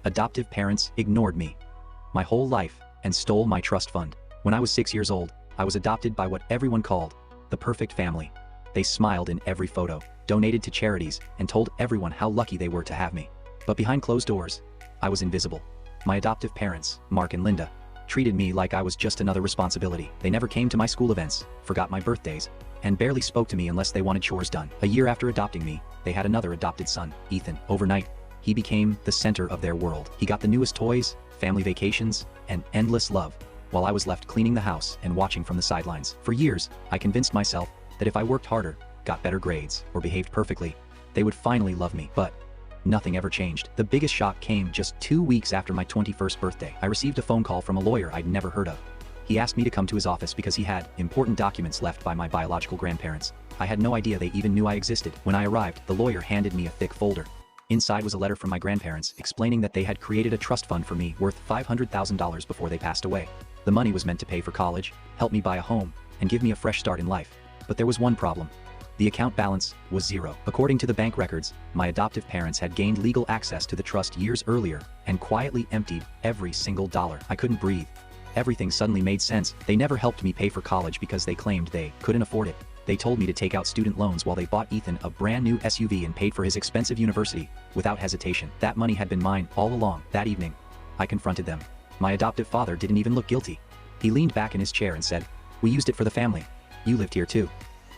Adoptive parents ignored me my whole life and stole my trust fund. When I was 6 years old, I was adopted by what everyone called the perfect family. They smiled in every photo, donated to charities, and told everyone how lucky they were to have me. But behind closed doors, I was invisible. My adoptive parents, Mark and Linda, treated me like I was just another responsibility. They never came to my school events, forgot my birthdays, and barely spoke to me unless they wanted chores done. A year after adopting me, they had another adopted son, Ethan. Overnight, he became the center of their world. He got the newest toys, family vacations, and endless love, while I was left cleaning the house and watching from the sidelines. For years, I convinced myself that if I worked harder, got better grades, or behaved perfectly, they would finally love me. But nothing ever changed. The biggest shock came just 2 weeks after my 21st birthday. I received a phone call from a lawyer I'd never heard of. He asked me to come to his office because he had important documents left by my biological grandparents. I had no idea they even knew I existed. When I arrived, the lawyer handed me a thick folder. Inside was a letter from my grandparents explaining that they had created a trust fund for me worth $500,000 before they passed away. The money was meant to pay for college, help me buy a home, and give me a fresh start in life. But there was one problem. The account balance was zero. According to the bank records, my adoptive parents had gained legal access to the trust years earlier and quietly emptied every single dollar. I couldn't breathe. Everything suddenly made sense. They never helped me pay for college because they claimed they couldn't afford it. They told me to take out student loans while they bought Ethan a brand new SUV and paid for his expensive university without hesitation. That money had been mine all along. That evening, I confronted them. My adoptive father didn't even look guilty. He leaned back in his chair and said, "We used it for the family. You lived here too."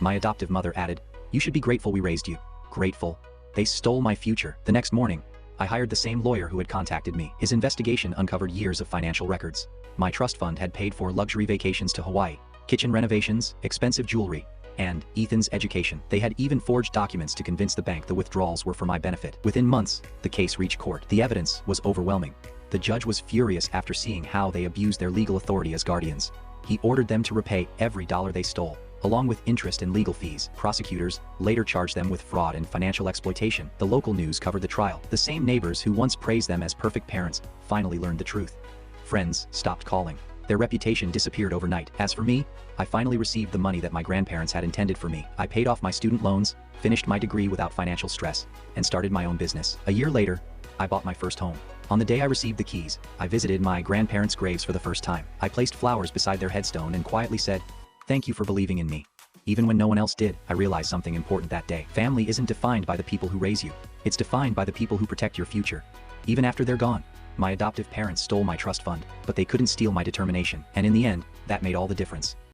My adoptive mother added, "You should be grateful we raised you." Grateful? They stole my future. The next morning, I hired the same lawyer who had contacted me. His investigation uncovered years of financial records. My trust fund had paid for luxury vacations to Hawaii, kitchen renovations, expensive jewelry, and Ethan's education. They had even forged documents to convince the bank the withdrawals were for my benefit. Within months, the case reached court. The evidence was overwhelming. The judge was furious after seeing how they abused their legal authority as guardians. He ordered them to repay every dollar they stole, along with interest and legal fees. Prosecutors later charged them with fraud and financial exploitation. The local news covered the trial. The same neighbors who once praised them as perfect parents finally learned the truth. Friends stopped calling. Their reputation disappeared overnight. As for me, I finally received the money that my grandparents had intended for me. I paid off my student loans, finished my degree without financial stress, and started my own business. A year later, I bought my first home. On the day I received the keys, I visited my grandparents' graves for the first time. I placed flowers beside their headstone and quietly said, "Thank you for believing in me." Even when no one else did, I realized something important that day. Family isn't defined by the people who raise you. It's defined by the people who protect your future, even after they're gone. My adoptive parents stole my trust fund, but they couldn't steal my determination. And in the end, that made all the difference.